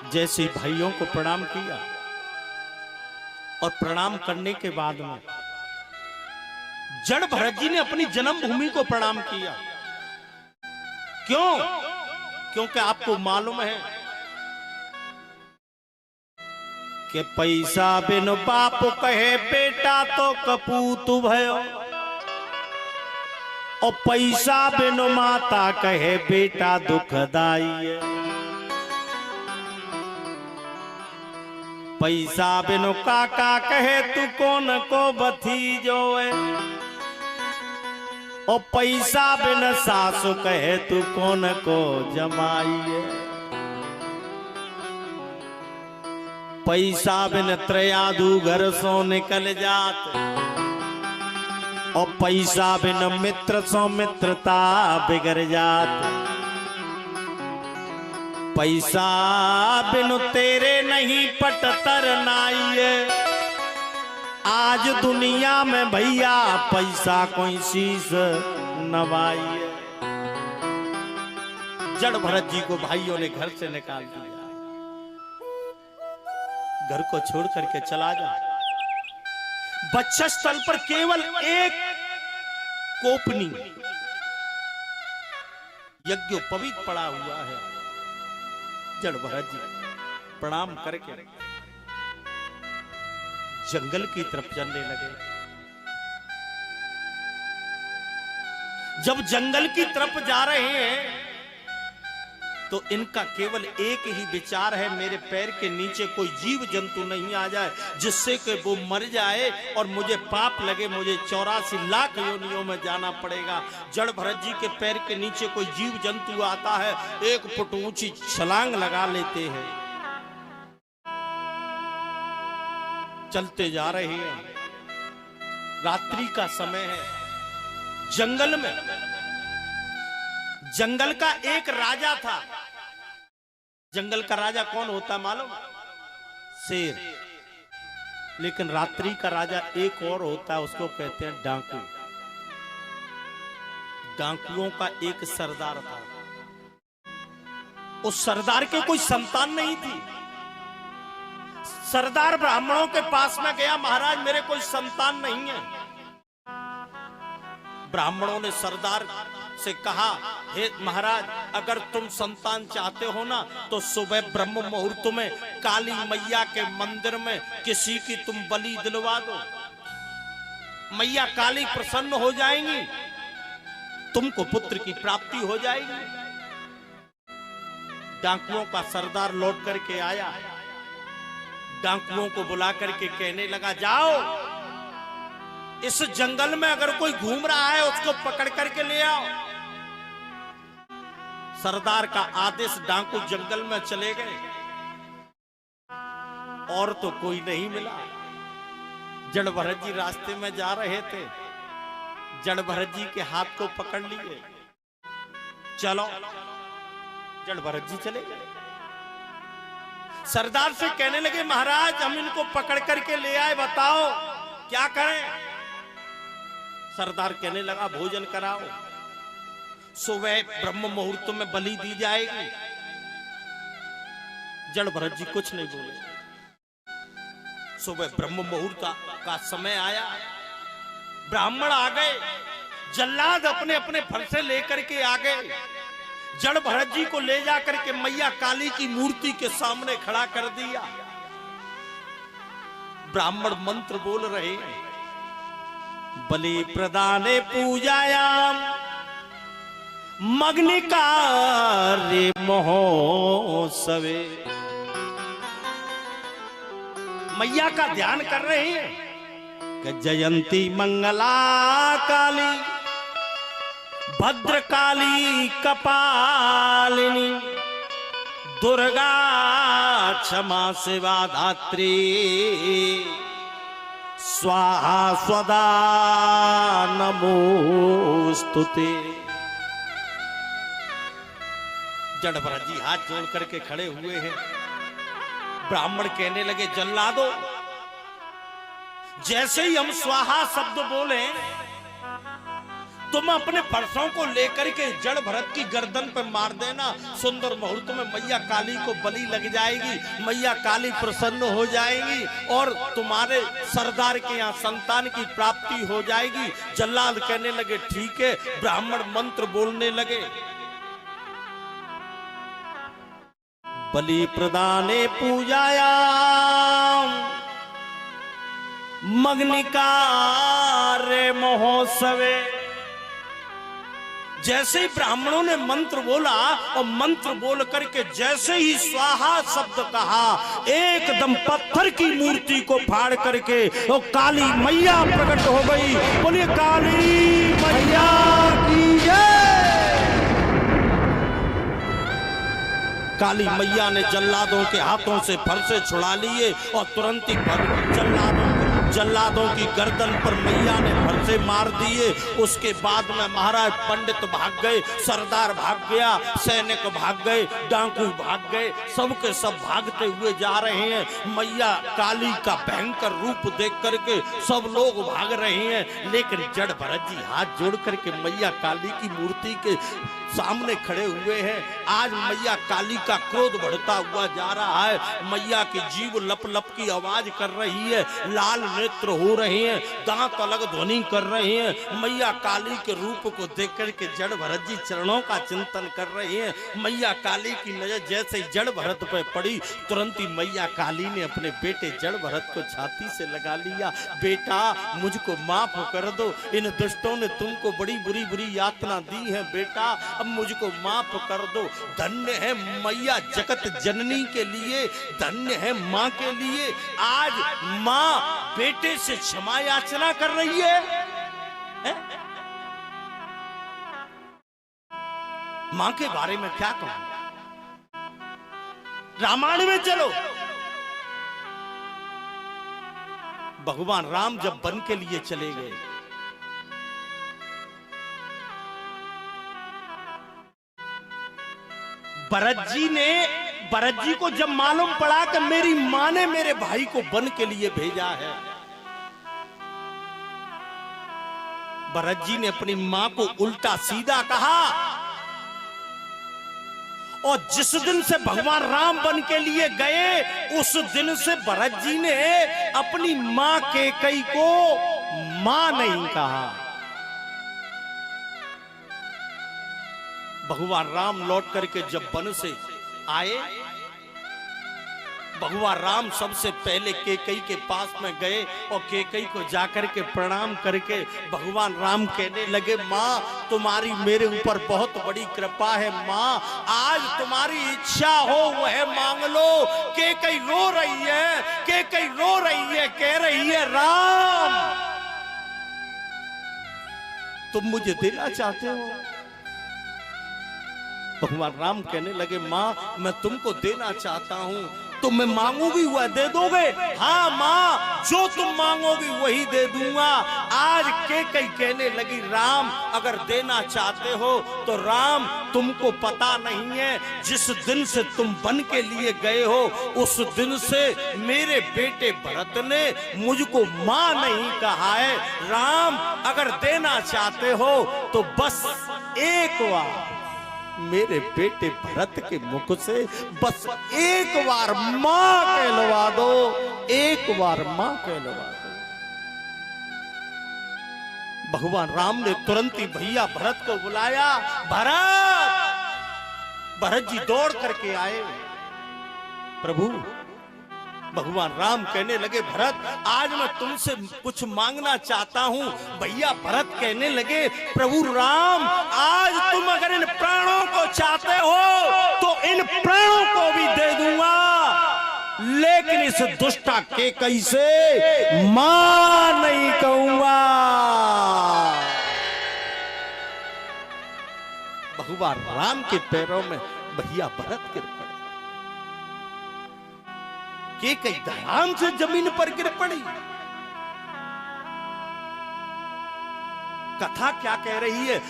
जैसे भाइयों को प्रणाम किया और प्रणाम करने के बाद में जड़ भरत जी ने अपनी जन्मभूमि को प्रणाम किया। क्यों? क्योंकि आपको मालूम है कि पैसा बिन बाप कहे बेटा तो कपूत भयो, और पैसा बिन माता कहे बेटा दुखदाई है। पैसा बिन काका कहे तू कौन को भतीजो है, और पैसा बिन सासु कहे तू कौन को जमाई है। पैसा बिन त्रयादू घर सो निकल जात, और पैसा बिन मित्र सो मित्रता बिगड़ जात। पैसा बिन तेरे नहीं पटतर नाई, आज दुनिया में भैया पैसा कोई शीश नवाई। जड़ भरत जी को भाइयों ने घर से निकाल दिया, घर को छोड़ करके चला जा। वक्षस्थल पर केवल एक कोपनी यज्ञोपवीत पड़ा हुआ है। जड़ भरत जी प्रणाम करके जंगल की तरफ चलने लगे। जब जंगल की तरफ जा रहे हैं तो इनका केवल एक ही विचार है, मेरे पैर के नीचे कोई जीव जंतु नहीं आ जाए जिससे कि वो मर जाए और मुझे पाप लगे, मुझे 84 लाख योनियों में जाना पड़ेगा। जड़ भरत जी के पैर के नीचे कोई जीव जंतु आता है, 1 फुट ऊंची छलांग लगा लेते हैं। चलते जा रहे हैं, रात्रि का समय है। जंगल में जंगल का एक राजा था। जंगल का राजा कौन होता मालूम? शेर। लेकिन रात्रि का राजा एक और होता है, उसको कहते हैं डाकू। डाकुओं का एक सरदार था। उस सरदार के कोई संतान नहीं थी। सरदार ब्राह्मणों के पास में गया, महाराज मेरे कोई संतान नहीं है। ब्राह्मणों ने सरदार से कहा, हे महाराज अगर तुम संतान चाहते हो ना तो सुबह ब्रह्म मुहूर्त में काली मैया के मंदिर में किसी की तुम बलि दिलवा दो, मैया काली प्रसन्न हो जाएंगी, तुमको पुत्र की प्राप्ति हो जाएगी। डाकुओं का सरदार लौट करके आया, डाकुओं को बुला करके कहने लगा, जाओ इस जंगल में अगर कोई घूम रहा है उसको पकड़ करके ले आओ। सरदार का आदेश, डाकू जंगल में चले गए और तो कोई नहीं मिला। जड़ भरत जी रास्ते में जा रहे थे, जड़ भरत जी के हाथ को पकड़ लिए, चलो। जड़ भरत जी चले गए। सरदार से कहने लगे, महाराज हम इनको पकड़ करके ले आए, बताओ क्या करें। सरदार कहने लगा, भोजन कराओ, सुबह ब्रह्म मुहूर्त में बलि दी जाएगी। जड़ भरत जी कुछ नहीं बोले। सुबह ब्रह्म मुहूर्त का समय आया, ब्राह्मण आ गए, जल्लाद अपने अपने फरसे लेकर के आ गए। जड़ भरत जी को ले जाकर के मैया काली की मूर्ति के सामने खड़ा कर दिया। ब्राह्मण मंत्र बोल रहे हैं, बलि प्रदाने पूजायाम मग्निकार्य महोत्सवे। मैया का ध्यान कर रहे हैं कि जयंती मंगला काली भद्रकाली कपालिनी दुर्गा क्षमा शिवा धात्री स्वाहा स्वदा नमोस्तुते। जड़ भरत जी हाथ जोड़ करके खड़े हुए हैं। ब्राह्मण कहने लगे, जल्लादो जैसे ही हम स्वाहा शब्द बोले तुम अपने फरसों को लेकर के जड़ भरत की गर्दन पर मार देना, सुंदर मुहूर्त में मैया काली को बलि लग जाएगी, मैया काली प्रसन्न हो जाएगी और तुम्हारे सरदार के यहाँ संतान की प्राप्ति हो जाएगी। जल्लाद कहने लगे ठीक है। ब्राह्मण मंत्र बोलने लगे। बलि प्रदाने पूजाया मग्निकारे महोत्सवे। जैसे ही ब्राह्मणों ने मंत्र बोला और मंत्र बोल करके जैसे ही स्वाहा शब्द कहा, एकदम पत्थर की मूर्ति को फाड़ करके वो काली मैया प्रकट हो गई। बोलिए काली मैया की जय। काली मैया ने जल्लादों के हाथों से फरसे छुड़ा लिए और तुरंत ही जल्लादों की गर्दन पर मैया ने फरसे मार दिए। उसके बाद में महाराज पंडित भाग गए, सरदार भाग गया, सैनिक भाग गए, डाकू भाग गए, सबके सब भागते हुए जा रहे हैं। मैया काली का भयंकर रूप देख करके सब लोग भाग रहे हैं, लेकिन जड़ भरत जी हाथ जोड़ करके मैया काली की मूर्ति के सामने खड़े हुए हैं। आज मैया काली का क्रोध बढ़ता हुआ जा रहा है। मैया की जीभ लप लप की आवाज कर रही है, लाल नेत्र हो रहे हैं, दांत अलग ध्वनि कर रहे हैं। मैया काली के रूप को देख करके जड़ भरत जी चरणों का चिंतन कर रहे हैं। मैया काली की नजर जैसे ही जड़ भरत पे पड़ी, तुरंत ही मैया काली ने अपने बेटे जड़ भरत को छाती से लगा लिया। बेटा मुझको माफ कर दो, इन दुष्टों ने तुमको बड़ी बुरी बुरी यातना दी है। बेटा अब मुझको माफ कर दो। धन्य है मैया जगत जननी के लिए, धन्य है माँ के लिए। आज माँ बेटे से क्षमा याचना कर रही है। माँ के बारे में क्या कहूं? रामायण में चलो। भगवान राम जब वन के लिए चले गए, भरत जी को जब मालूम पड़ा कि मेरी माँ ने मेरे भाई को वन के लिए भेजा है, भरत जी ने अपनी माँ को उल्टा सीधा कहा। और जिस दिन से भगवान राम वन के लिए गए, उस दिन से भरत जी ने अपनी माँ कैकेयी को माँ नहीं कहा। भगवान राम लौट करके जब वन से आए, भगवान राम सबसे पहले कैकेयी के पास में गए और कैकेयी को जाकर के प्रणाम करके भगवान राम कहने लगे, माँ तुम्हारी मेरे ऊपर बहुत बड़ी कृपा है। माँ आज तुम्हारी इच्छा हो वह मांग लो। कैकेयी रो रही है, कैकेयी रो रही है, कह रही है राम तुम मुझे देना चाहते हो? भगवान राम कहने लगे, माँ मैं तुमको देना चाहता हूँ, तो मैं मांगूंगी वह दे दोगे? हाँ माँ जो तुम मांगोगी वही दे दूंगा। आज कैकेयी कहने लगी, राम अगर देना चाहते हो तो राम तुमको पता नहीं है, जिस दिन से तुम वन के लिए गए हो उस दिन से मेरे बेटे भरत ने मुझको माँ नहीं कहा है। राम अगर देना चाहते हो तो बस एक बार मेरे बेटे भरत के मुख से बस एक बार मां कहलवा दो, एक बार मां कहलवा दो। भगवान राम ने तुरंत ही भैया भरत को बुलाया। भरत जी दौड़ करके आए। प्रभु भगवान राम कहने लगे, भरत आज मैं तुमसे कुछ मांगना चाहता हूँ। भैया भरत कहने लगे, प्रभु राम आज तुम अगर इन प्राणों को चाहते हो तो इन प्राणों को भी दे दूंगा, लेकिन इस दुष्टा कैकेयी से मां नहीं कहूंगा। भगवान राम के पैरों में भैया भरत गिर पड़े। कैकेयी धड़ाम से जमीन पर गिर पड़ी। कथा क्या कह रही है?